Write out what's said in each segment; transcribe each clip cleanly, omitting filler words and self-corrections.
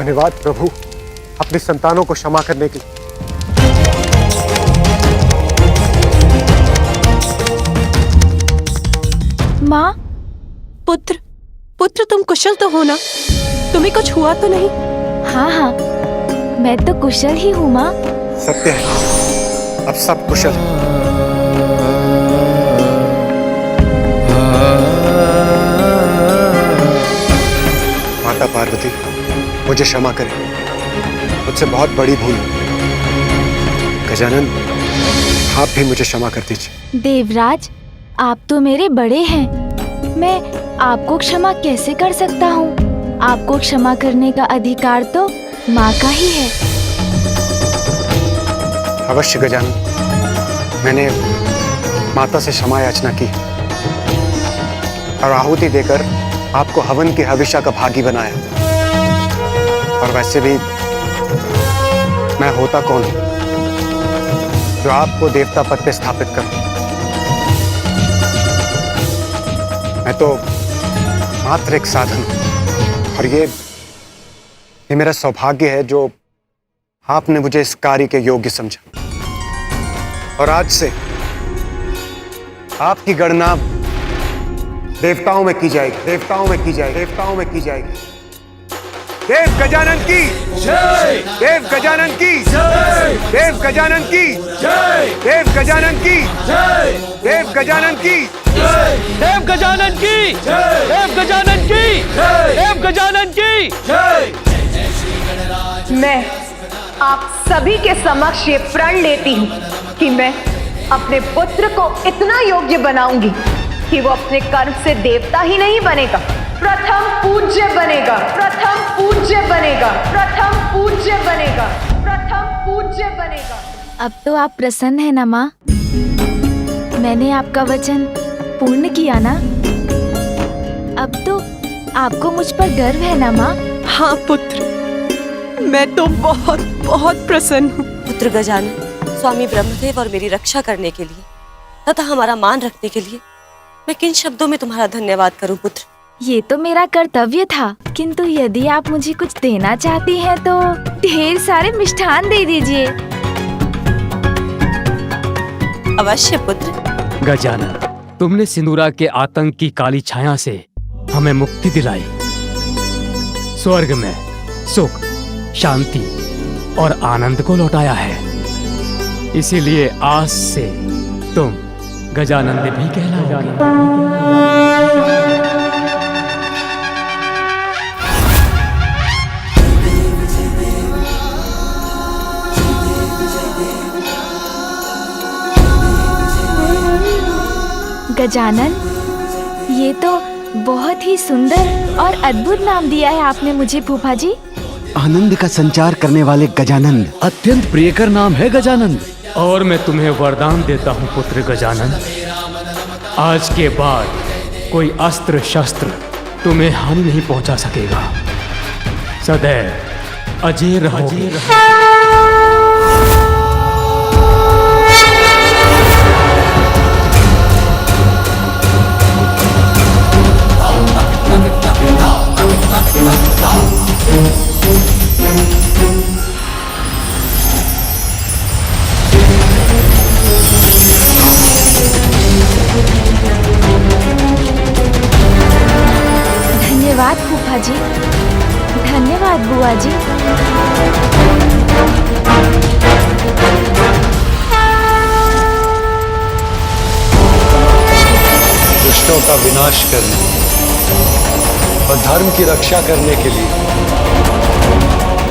धन्यवाद प्रभु अपनी संतानों को क्षमा करने के लिए। माँ, पुत्र पुत्र तुम कुशल तो हो ना? तुम्हें कुछ हुआ तो नहीं? हाँ हाँ, मैं तो कुशल ही हूँ माँ। सत्य है, अब सब कुशल है। माता पार्वती, मुझे क्षमा करें, मुझसे बहुत बड़ी भूल। गजानन, आप भी मुझे क्षमा कर दीजिए। देवराज, आप तो मेरे बड़े हैं, मैं आपको क्षमा कैसे कर सकता हूँ? आपको क्षमा करने का अधिकार तो माँ का ही है। अवश्य गजानन, मैंने माता से क्षमा याचना की और आहुति देकर आपको हवन की हविष्या का भागी बनाया। और वैसे भी मैं होता कौन हूं जो आपको देवता पद पे स्थापित करूं? मैं तो मात्र एक साधन हूं और ये मेरा सौभाग्य है जो आपने मुझे इस कार्य के योग्य समझा। और आज से आपकी गणना देवताओं में की जाएगी, देवताओं में की जाएगी, देवताओं में की जाएगी। देव गजानन की जय, देव गजानन की जय, देव गजानन की जय, देव गजानन की जय, देव गजानन की जय, देव गजानन की जय, देव गजानन की जय, देव गजानन की जय। मैं आप सभी के समक्ष ये प्रण लेती हूँ कि मैं अपने पुत्र को इतना योग्य बनाऊंगी कि वो अपने कर्म से देवता ही नहीं बनेगा, प्रथम पूज्य बनेगा, प्रथम पूज्य बनेगा, प्रथम पूज्य बनेगा, प्रथम पूज्य बनेगा। अब तो आप प्रसन्न हैं ना माँ? मैंने आपका वचन पूर्ण किया ना? अब तो आपको मुझ पर गर्व है ना माँ? हाँ पुत्र, मैं तो बहुत बहुत प्रसन्न हूँ। पुत्र गजानन, स्वामी ब्रह्मदेव और मेरी रक्षा करने के लिए तथा हमारा मान रखने के लिए मैं किन शब्दों में तुम्हारा धन्यवाद करूं पुत्र? ये तो मेरा कर्तव्य था, किंतु यदि आप मुझे कुछ देना चाहती हैं तो ढेर सारे मिष्ठान दे दीजिए। अवश्य पुत्र। गजानन, तुमने सिंदूरा के आतंक की काली छाया से हमें मुक्ति दिलाई। स्वर्ग में सुख, शांति और आनंद को लौटाया है। इसीलिए आज से तुम गजानंद भी कहलाओगे। गजानन, ये तो बहुत ही सुंदर और अद्भुत नाम दिया है आपने मुझे फूफा जी। आनंद का संचार करने वाले गजानंद, अत्यंत प्रियकर नाम है गजानंद। और मैं तुम्हें वरदान देता हूँ पुत्र गजानन, आज के बाद कोई अस्त्र शस्त्र तुम्हें हानि नहीं पहुंचा सकेगा। सदैव अजय रहोगे। धन्यवाद फूफा जी, धन्यवाद बुआ जी। दुष्टों का विनाश करने और धर्म की रक्षा करने के लिए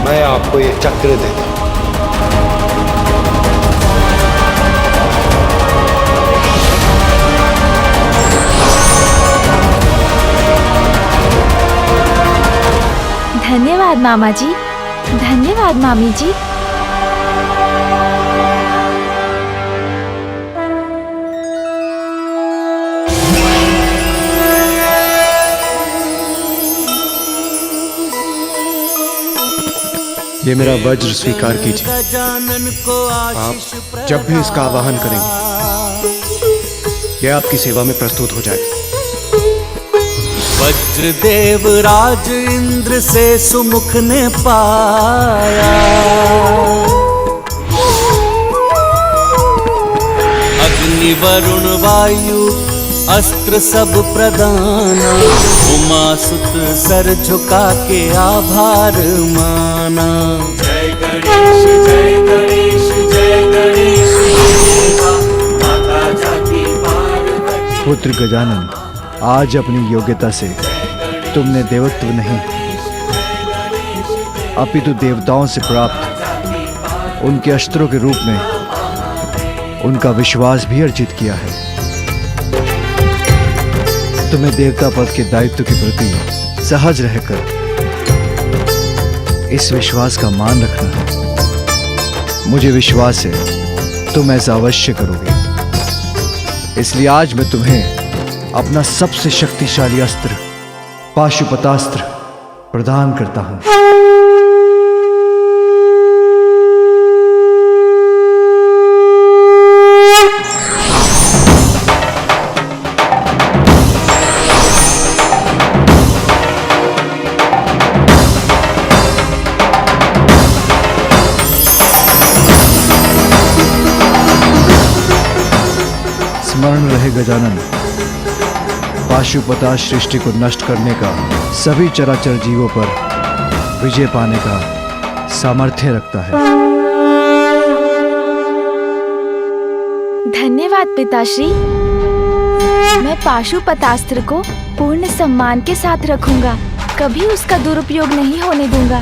मैं आपको ये चक्र देता हूं। धन्यवाद मामा जी, धन्यवाद मामी जी। ये मेरा वज्र स्वीकार कीजिए। आप जब भी इसका आवाहन करेंगे, यह आपकी सेवा में प्रस्तुत हो जाएगा। वज्रदेव राज इंद्र से सुमुख ने पाया, अग्नि वरुण वायु अस्त्र सब प्रदाना, उमा सुत सर झुका के आभार माना। जय गणेश जय गणेश जय गणेश देवा, माता जाकी पार्वती। पुत्र गजानन, आज अपनी योग्यता से तुमने देवत्व नहीं अपितु देवताओं से प्राप्त उनके अस्त्रों के रूप में उनका विश्वास भी अर्जित किया है। तुम्हें देवता पद के दायित्व के प्रति सहज रहकर इस विश्वास का मान रखना है। मुझे विश्वास है तुम ऐसा अवश्य करोगे। इसलिए आज मैं तुम्हें अपना सबसे शक्तिशाली अस्त्र पाशुपतास्त्र प्रदान करता हूं। स्मरण रहे गजानन, पाशुपता सृष्टि को नष्ट करने का, सभी चराचर जीवों पर विजय पाने का सामर्थ्य रखता है। धन्यवाद पिताश्री। मैं पाशुपतास्त्र को पूर्ण सम्मान के साथ रखूंगा, कभी उसका दुरुपयोग नहीं होने दूंगा।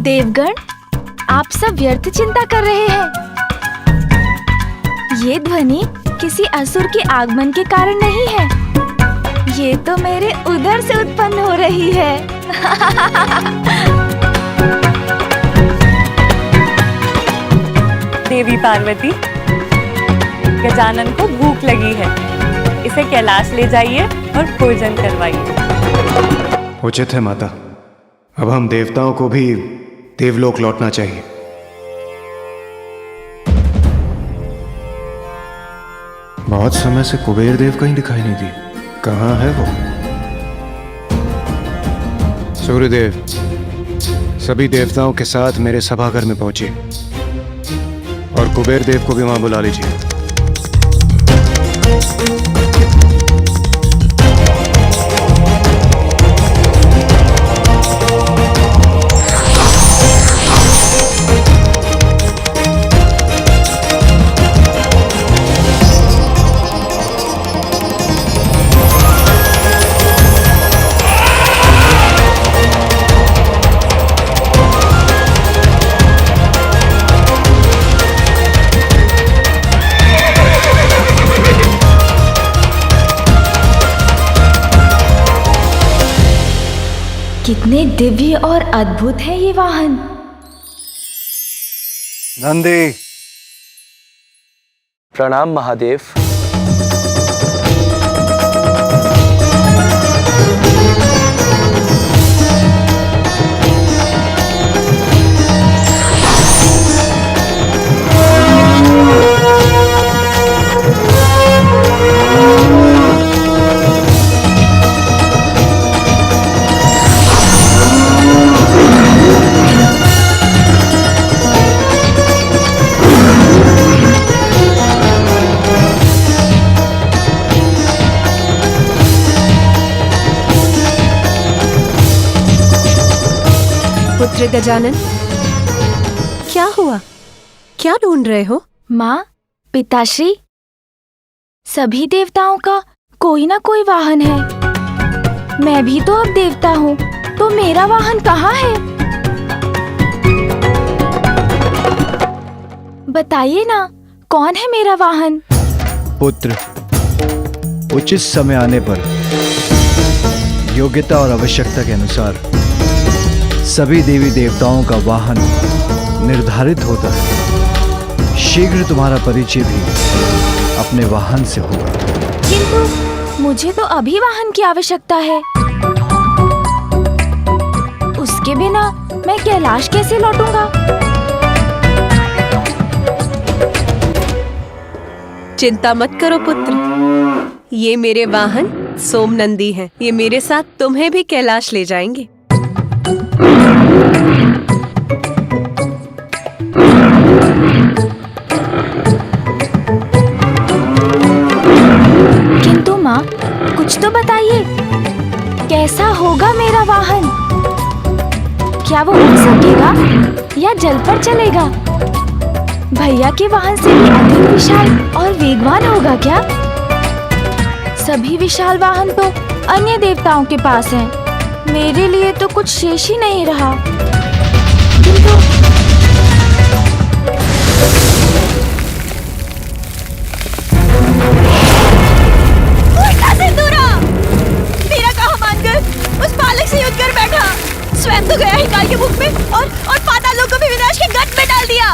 देवगण, आप सब व्यर्थ चिंता कर रहे हैं। ये ध्वनि किसी असुर के आगमन के कारण नहीं है, ये तो मेरे उदर से उत्पन्न हो रही है। देवी पार्वती, गजानन को भूख लगी है, इसे कैलाश ले जाइए और भोजन करवाइए। उचित है माता, अब हम देवताओं को भी देवलोक लौटना चाहिए। बहुत समय से कुबेर देव कहीं दिखाई नहीं दी, कहाँ है वो? सूर्यदेव, सभी देवताओं के साथ मेरे सभाघर में पहुंचिए और कुबेर देव को भी वहां बुला लीजिए। कितने दिव्य और अद्भुत है ये वाहन। नंदी, प्रणाम महादेव। पुत्र गजानन, क्या हुआ? क्या ढूंढ रहे हो? माँ, पिताश्री, सभी देवताओं का कोई ना कोई वाहन है। मैं भी तो अब देवता हूँ, तो मेरा वाहन कहाँ है? बताइए ना, कौन है मेरा वाहन? पुत्र, उचित समय आने पर योग्यता और आवश्यकता के अनुसार सभी देवी देवताओं का वाहन निर्धारित होता है। शीघ्र तुम्हारा परिचय भी अपने वाहन से होगा। किंतु मुझे तो अभी वाहन की आवश्यकता है। उसके बिना मैं कैलाश कैसे लौटूंगा? चिंता मत करो पुत्र, ये मेरे वाहन सोमनंदी हैं। ये मेरे साथ तुम्हें भी कैलाश ले जाएंगे। किंतु माँ, कुछ तो बताइए, कैसा होगा मेरा वाहन? क्या वो उड़ सकेगा या जल पर चलेगा? भैया के वाहन से भी अधिक विशाल और वेगवान होगा क्या? सभी विशाल वाहन तो अन्य देवताओं के पास हैं। मेरे लिए तो कुछ शेष ही नहीं रहा। किंतु मेरा कहा मानकर उस बालक से युद्ध कर बैठा, स्वयं तो गया ही काल के मुख में और पाताल लोक को भी विनाश के गट में डाल दिया।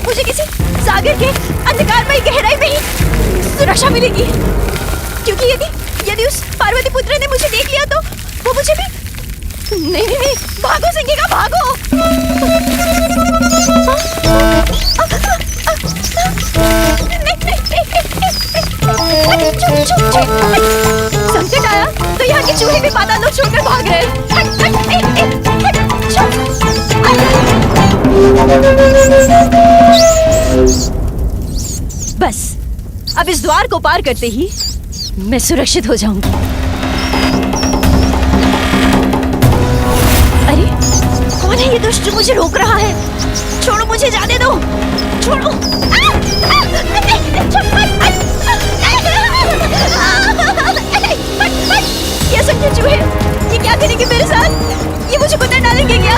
मुझे किसी सागर के अंधकारमयी गहराई में ही सुरक्षा मिलेगी, क्योंकि यदि उस पार्वती पुत्र ने मुझे देख लिया तो वो मुझे भी नहीं, भागो सिंगिका भागो। संकट आया तो यहाँ के चूहे भी पाताल लोक छोड़कर भाग रहे हैं। बस अब इस द्वार को पार करते ही मैं सुरक्षित हो जाऊंगी। अरे कौन है ये दुष्ट जो मुझे रोक रहा है? छोड़ो, मुझे जाने दो, छोड़ो। ये संख्या चूहे, ये क्या करेंगे मेरे साथ? ये मुझे कुतर डालेंगे क्या?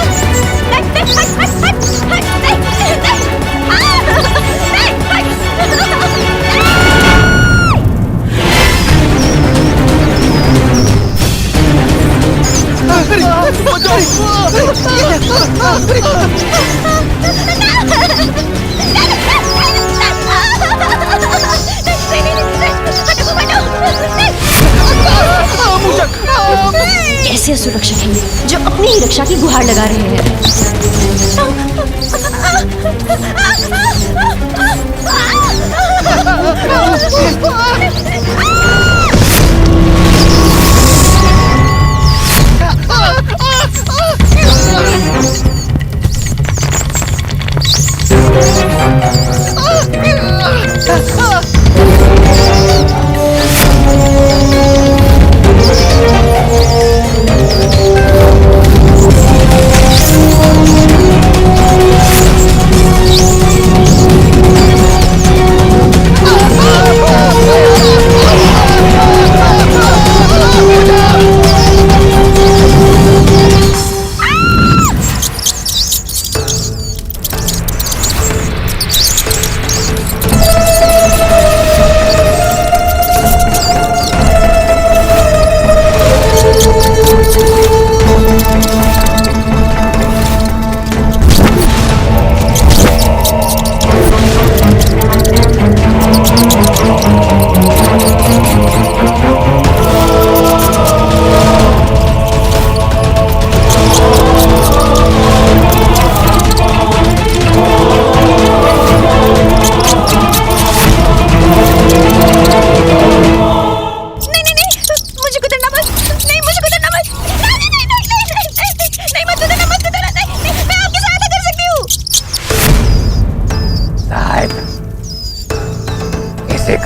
कैसे असुरक्षित हैं जो अपनी ही रक्षा की गुहार लगा रहे हैं।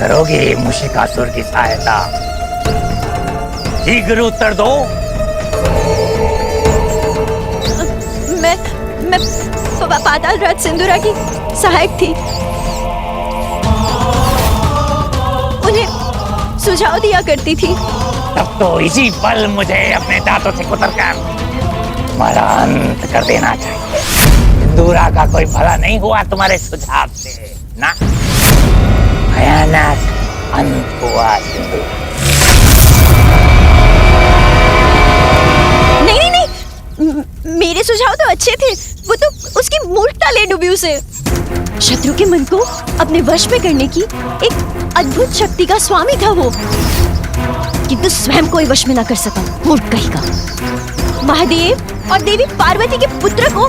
करोगे मुशिकासुर की सहायता? शीघ्र उत्तर दो। मैं पाताल राज सिंदूरा की सहायक थी। उन्हें सुझाव दिया करती थी। तब तो इसी पल मुझे अपने दांतों से कुतरकर तुम्हारा अंत कर देना चाहिए। सिंदूरा का कोई भला नहीं हुआ तुम्हारे सुझाव से ना। भयानक अंत हुआ सिंदूरा। नहीं, मेरे सुझाव तो अच्छे थे। वो तो उसकी मूर्खता ले डूबी उसे। शत्रु के मन को अपने वश में करने की एक अद्भुत शक्ति का स्वामी था वो, किंतु स्वयं कोई वश में ना कर सका। मूर्ख कहेगा। महादेव और देवी पार्वती के पुत्र को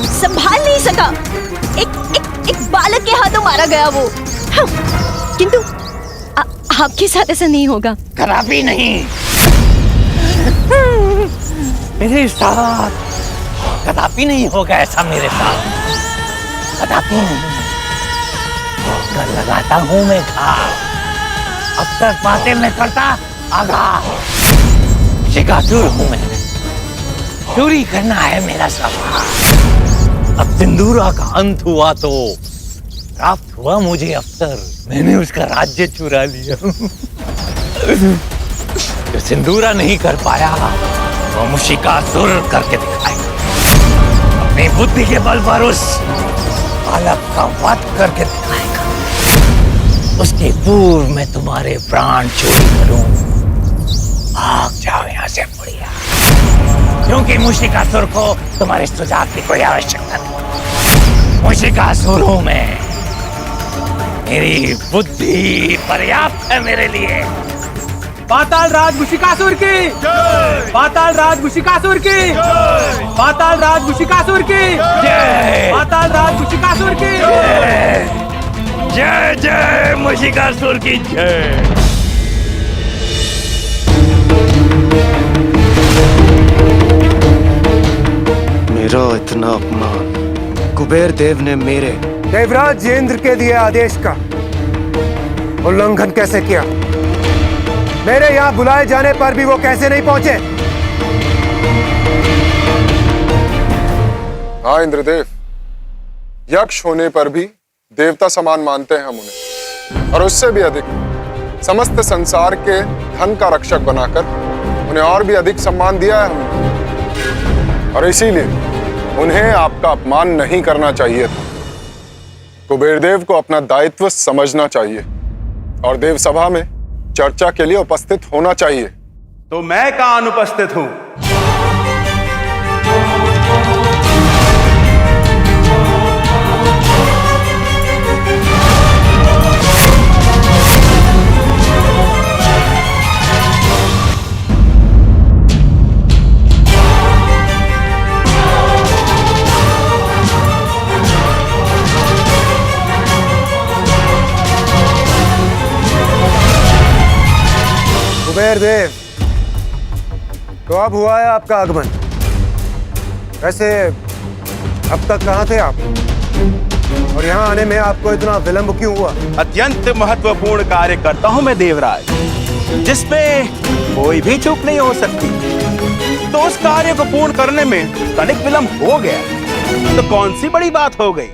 संभाल नहीं सका। एक बालक के हाथों मारा गया वो। हाँ, किंतु आपके साथ ऐसा नहीं होगा। कदापि नहीं। मेरे साथ कदापि नहीं होगा ऐसा, मेरे साथ कदापि नहीं। कर लगाता हूं मैं घाव, अब तक बातें मैं करता आगाह। शिकासुर हूं मैं, चोरी करना है मेरा स्वभाव। अब सिंदूरा का अंत हुआ तो प्राप्त हुआ मुझे अवसर, मैंने उसका राज्य चुरा लिया। जो सिंदूरा नहीं कर पाया वो मुशिकासुर करके दिखाएगा। अपनी बुद्धि के बल पर उस बालक का वध करके दिखाएगा। उसके पूर्व मैं तुम्हारे प्राण चोरी करूं। भाग जाओ यहाँ से बुढ़िया, क्योंकि मुशिकासुर को तुम्हारे सुझाव की कोई आवश्यकता नहीं। मुशिकासुर हूं मैं, मेरी बुद्धि पर्याप्त है मेरे लिए। पाताल राज मुशिकासुर की जय। पाताल राज मुशिकासुर की जय। पाताल राज मुशिकासुर की जय। पाताल राज मुशिकासुर की जय। जय जय मुशिकासुर की जय। मेरा इतना अपमान कुबेर देव ने मेरे देवराज इंद्र के दिए आदेश का उल्लंघन कैसे किया? मेरे यहाँ बुलाए जाने पर भी वो कैसे नहीं पहुंचे? हाँ इंद्रदेव, यक्ष होने पर भी देवता समान मानते हैं हम उन्हें, और उससे भी अधिक समस्त संसार के धन का रक्षक बनाकर उन्हें और भी अधिक सम्मान दिया है हमने, और इसीलिए उन्हें आपका अपमान नहीं करना चाहिए था। कुबेरदेव को अपना दायित्व समझना चाहिए और देव सभा में चर्चा के लिए उपस्थित होना चाहिए। तो मैं कहां अनुपस्थित हूं? कुबेर देव, तो अब हुआ है आपका आगमन। वैसे अब तक कहाँ थे आप, और यहाँ आने में आपको इतना विलंब क्यों हुआ? अत्यंत महत्वपूर्ण कार्य करता हूं मैं देवराज, जिसमें कोई भी चूक नहीं हो सकती। तो उस कार्य को पूर्ण करने में तनिक विलंब हो गया तो कौन सी बड़ी बात हो गई,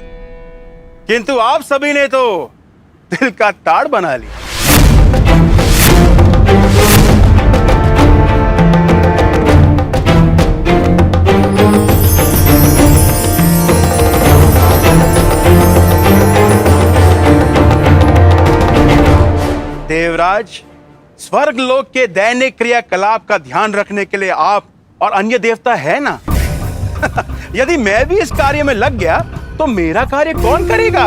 किंतु आप सभी ने तो दिल का ताड़ बना लिया। देवराज, स्वर्ग लोक के दैनिक क्रियाकलाप का ध्यान रखने के लिए आप और अन्य देवता है ना। यदि मैं भी इस कार्य में लग गया तो मेरा कार्य कौन करेगा?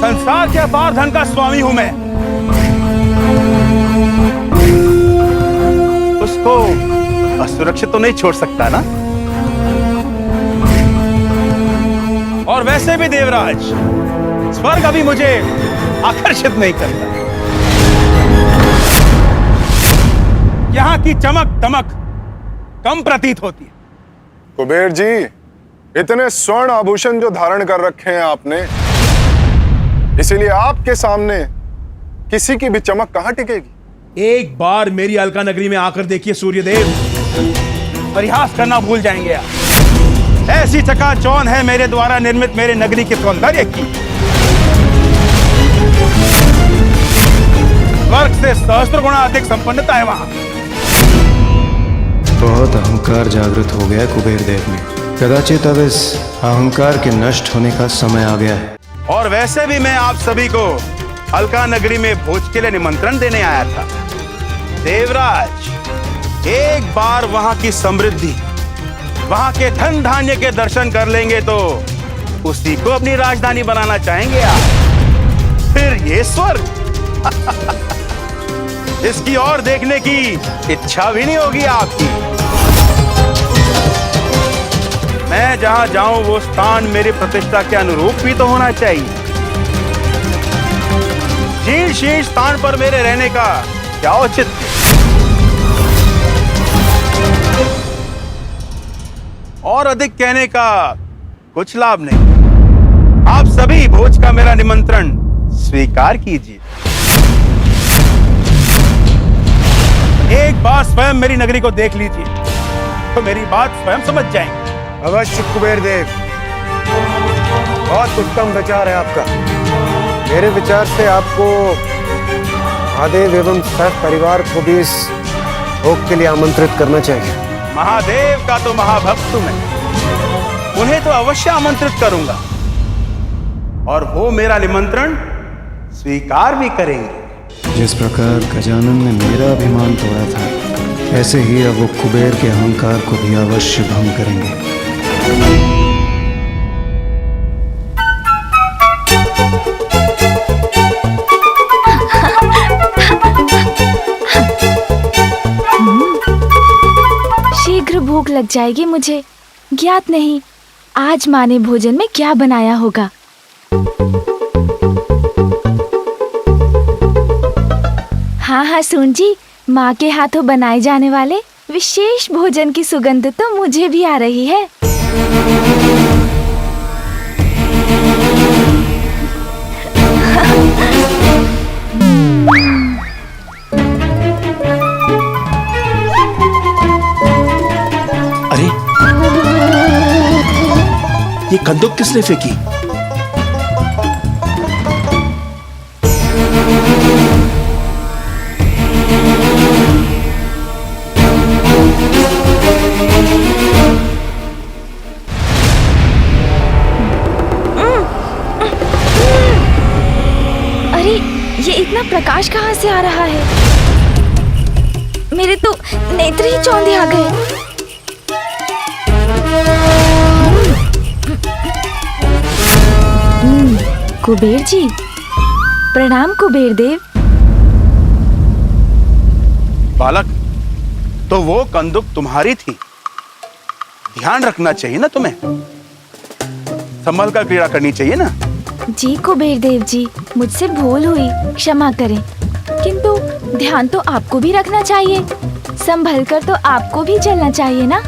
संसार के अपार धन का स्वामी हूं मैं, उसको असुरक्षित तो नहीं छोड़ सकता ना। और वैसे भी देवराज, स्वर्ग अभी मुझे आकर्षित नहीं करता। यहां की चमक दमक कम प्रतीत होती है। कुबेर जी, इतने स्वर्ण आभूषण जो धारण कर रखे हैं आपने, इसीलिए आपके सामने किसी की भी चमक कहां टिकेगी? एक बार मेरी अलका नगरी में आकर देखिए सूर्यदेव, परिहास करना भूल जाएंगे आप। ऐसी चकाचौंध है मेरे द्वारा निर्मित मेरे नगरी के सौंदर्य की, स्वर्ग से सहस्त्र गुना अधिक संपन्नता है वहां। बहुत अहंकार जागृत हो गया है कुबेर देव में। कदाचित अब इस अहंकार के नष्ट होने का समय आ गया है। और वैसे भी मैं आप सभी को अलका नगरी में भोज के लिए निमंत्रण देने आया था। देवराज, एक बार वहां की समृद्धि, वहां के धन धान्य के दर्शन कर लेंगे तो उसी को अपनी राजधानी बनाना चाहेंगे आप? फिर ये स्वर्ग इसकी ओर देखने की इच्छा भी नहीं होगी आपकी। मैं जहां जाऊं वो स्थान मेरी प्रतिष्ठा के अनुरूप भी तो होना चाहिए। शीर्ष शीर्ष स्थान पर मेरे रहने का क्या औचित्य? और अधिक कहने का कुछ लाभ नहीं। आप सभी भोज का मेरा निमंत्रण स्वीकार कीजिए। एक बार स्वयं मेरी नगरी को देख लीजिए तो मेरी बात स्वयं समझ जाएंगे। अवश्य कुबेर देव, बहुत उत्तम विचार है आपका। मेरे विचार से आपको महादेव एवं सह परिवार को भी इस भोग के लिए आमंत्रित करना चाहिए। महादेव का तो महाभक्त मैं, उन्हें तो अवश्य आमंत्रित करूंगा और वो मेरा निमंत्रण स्वीकार भी करेंगे। जिस प्रकार गजानन ने मेरा अभिमान तोड़ा था, ऐसे ही अब वो कुबेर के अहंकार को भी अवश्य भंग करेंगे। शीघ्र भूख लग जाएगी मुझे। ज्ञात नहीं आज माँ ने भोजन में क्या बनाया होगा। हाँ हाँ सुन जी, माँ के हाथों बनाए जाने वाले विशेष भोजन की सुगंध तो मुझे भी आ रही है। अरे ये कंदूक किसने फेंकी? ये इतना प्रकाश कहाँ से आ रहा है? मेरे तो नेत्र ही चौंधे आ गए। कुबेर जी, प्रणाम कुबेर देव। बालक, तो वो कंदुक तुम्हारी थी। ध्यान रखना चाहिए ना तुम्हें, संभल कर क्रीड़ा करनी चाहिए ना। जी कुबेर देव जी, मुझसे भूल हुई, क्षमा करें। किंतु ध्यान तो आपको भी रखना चाहिए, संभल कर तो आपको भी चलना चाहिए ना,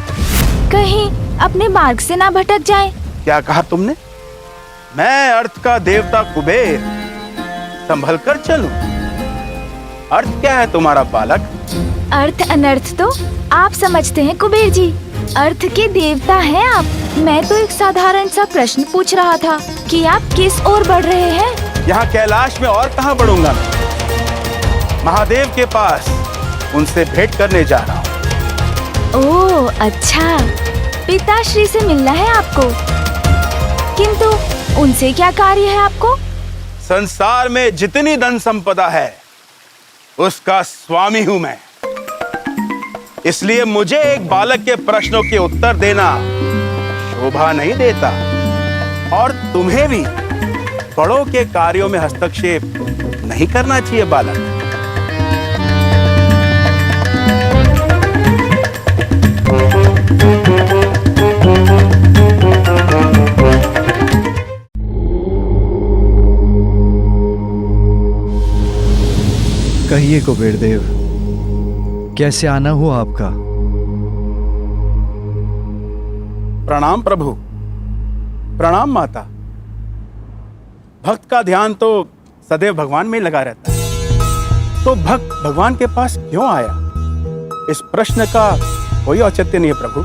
कहीं अपने मार्ग से ना भटक जाएं। क्या कहा तुमने? मैं अर्थ का देवता कुबेर संभल कर चलूं? अर्थ क्या है तुम्हारा बालक? अर्थ अनर्थ तो आप समझते हैं कुबेर जी, अर्थ के देवता हैं आप। मैं तो एक साधारण सा प्रश्न पूछ रहा था कि आप किस ओर बढ़ रहे हैं। यहाँ कैलाश में और कहाँ बढ़ूंगा मैं? महादेव के पास उनसे भेंट करने जा रहा हूँ। ओह अच्छा, पिताश्री से मिलना है आपको। किंतु उनसे क्या कार्य है आपको? संसार में जितनी धन संपदा है उसका स्वामी हूँ मैं, इसलिए मुझे एक बालक के प्रश्नों के उत्तर देना शोभा नहीं देता। और तुम्हें भी बड़ों के कार्यों में हस्तक्षेप नहीं करना चाहिए बालक। कहिए कुबेर देव, कैसे आना हुआ आपका? प्रणाम प्रभु, प्रणाम माता। भक्त का ध्यान तो सदैव भगवान में लगा रहता है, तो भक्त भगवान के पास क्यों आया, इस प्रश्न का कोई औचित्य नहीं है प्रभु।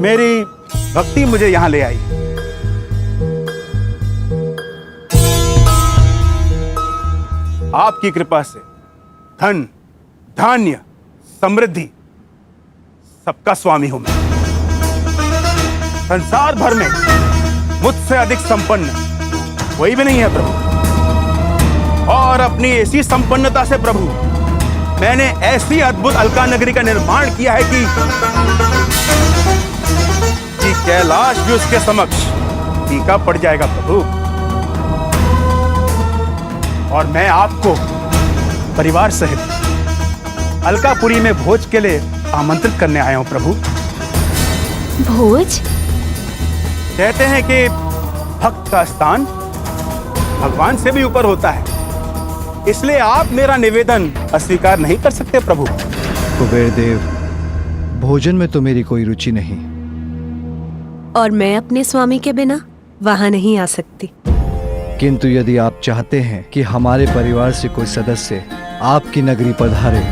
मेरी भक्ति मुझे यहां ले आई। आपकी कृपा से धन, धान्य, समृद्धि सबका स्वामी हूं मैं। संसार भर में मुझसे अधिक संपन्न कोई भी नहीं है प्रभु। और अपनी ऐसी संपन्नता से प्रभु मैंने ऐसी अद्भुत अलका नगरी का निर्माण किया है कि कैलाश भी उसके समक्ष फीका पड़ जाएगा प्रभु। और मैं आपको परिवार सहित अलकापुरी में भोज के लिए आमंत्रित करने आया हूं प्रभु। भोज? कहते हैं कि भक्त का स्थान भगवान से भी ऊपर होता है, इसलिए आप मेरा निवेदन अस्वीकार नहीं कर सकते प्रभु। कुबेर देव, भोजन में तो मेरी कोई रुचि नहीं। और मैं अपने स्वामी के बिना वहां नहीं आ सकती। किंतु यदि आप चाहते हैं कि हमारे परिवार से कोई सदस्य आपकी नगरी पधारे,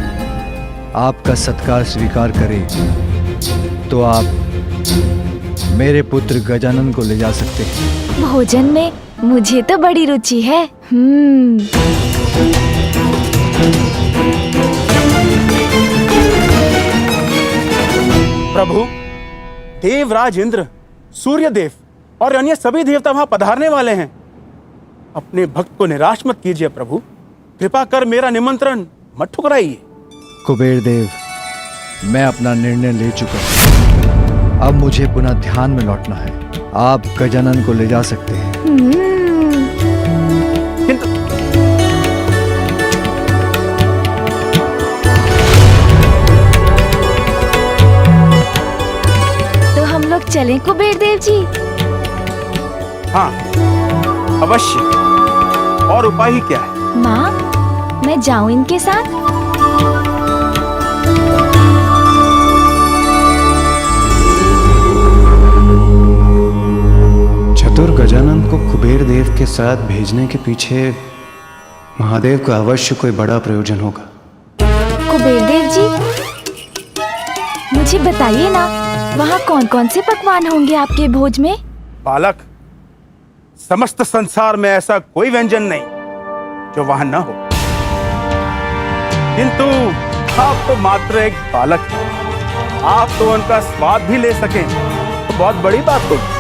आपका सत्कार स्वीकार करे, तो आप मेरे पुत्र गजानन को ले जा सकते हैं। भोजन में मुझे तो बड़ी रुचि है। प्रभु, देवराज इंद्र, सूर्यदेव और अन्य सभी देवता वहां पधारने वाले हैं। अपने भक्त को निराश मत कीजिए प्रभु, कृपा कर मेरा निमंत्रण मत ठुकराइए। कुबेर देव, मैं अपना निर्णय ले चुका हूं। अब मुझे पुनः ध्यान में लौटना है। आप गजानन को ले जा सकते हैं। तो हम लोग चलें कुबेर देव जी? हाँ, अवश्य। और उपाय ही क्या है? माँ, मैं जाऊं इनके साथ? चतुर गजानन को कुबेर देव के साथ भेजने के पीछे महादेव का अवश्य कोई बड़ा प्रयोजन होगा। कुबेर देव जी, मुझे बताइए ना, वहाँ कौन कौन से पकवान होंगे आपके भोज में? बालक, समस्त संसार में ऐसा कोई व्यंजन नहीं जो वहां न हो, किंतु आप तो मात्र एक बालक हैं। आप तो उनका स्वाद भी ले सकें तो बहुत बड़ी बात होगी।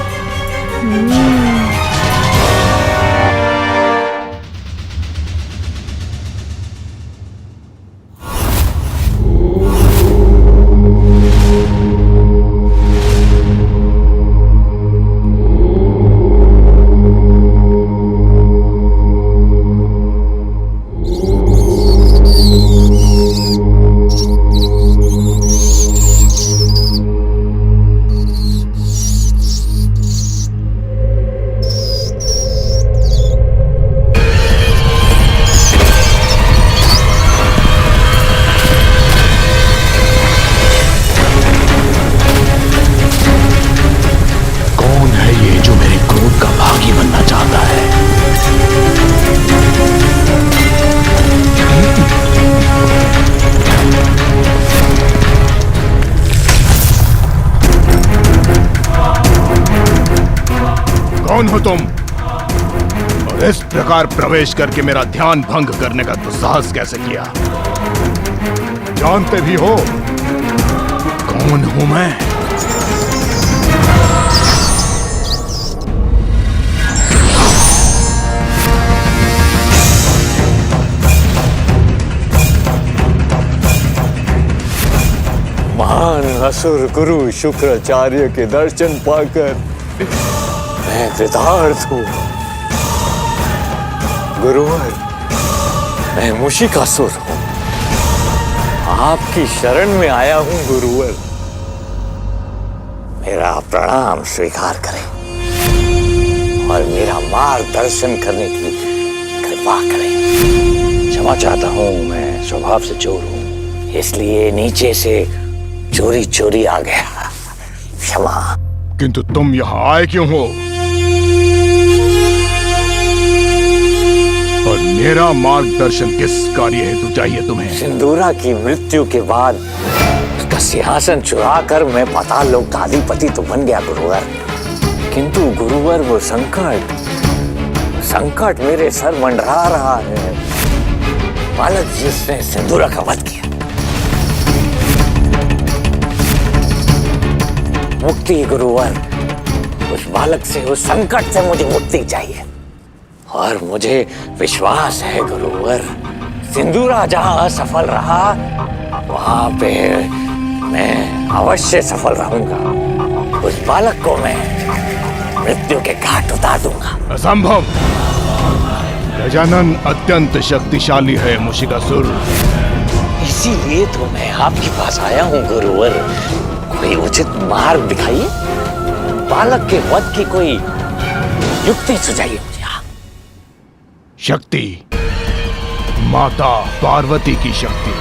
कौन हो तुम? और इस प्रकार प्रवेश करके मेरा ध्यान भंग करने का दुस्साहस कैसे किया? जानते भी हो कौन हूं मैं? महान असुर गुरु शुक्राचार्य के दर्शन पाकर मैं कृतार्थ हूँ। गुरुवर, मैं मूषिकासुर हूँ, आपकी शरण में आया हूँ। गुरुवर, मेरा प्रणाम स्वीकार करें और मेरा मार्गदर्शन करने की कृपा करें। क्षमा चाहता हूँ, मैं स्वभाव से चोर हूँ, इसलिए नीचे से चोरी चोरी आ गया। क्षमा। किंतु तुम यहाँ आए क्यों हो? और मेरा मार्गदर्शन किस कार्य हेतु चाहिए तुम्हें? सिंदूरा की मृत्यु के बाद उसका सिंहासन चुराकर मैं पाताल लोक का अधिपति तो बन गया गुरुवर, किंतु गुरुवर वो संकट मेरे सर मंडरा रहा है। बालक जिसने सिंदूरा का वध किया, मुक्ति गुरुवर, उस बालक से, उस संकट से मुझे मुक्ति चाहिए। और मुझे विश्वास है गुरुवर, सिंदूरा जहां असफल रहा वहां पे मैं अवश्य सफल रहूंगा। उस बालक को मैं मृत्यु के घाट उतार दूंगा। असंभव। गजानन अत्यंत शक्तिशाली है मुशिकासुर। इसीलिए तो मैं आपके पास आया हूँ गुरुवर। कोई उचित मार्ग दिखाइए, बालक के वध की कोई युक्ति सुझाइए मुझे। शक्ति, माता पार्वती की शक्ति।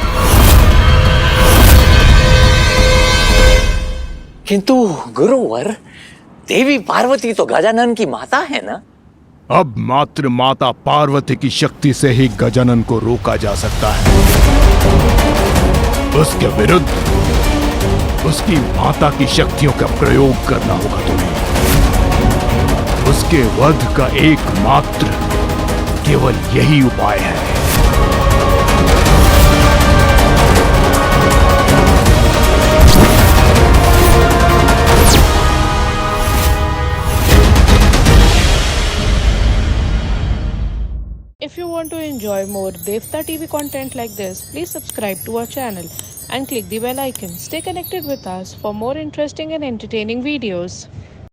किंतु गुरुवर, देवी पार्वती तो गजानन की माता है ना? अब मात्र माता पार्वती की शक्ति से ही गजानन को रोका जा सकता है। उसके विरुद्ध उसकी माता की शक्तियों का प्रयोग करना होगा तुम्हें। उसके वध का एकमात्र केवल यही उपाय है। If you want to enjoy more Devta TV content like this, please subscribe to our channel and click the bell icon. Stay connected with us for more interesting and entertaining videos.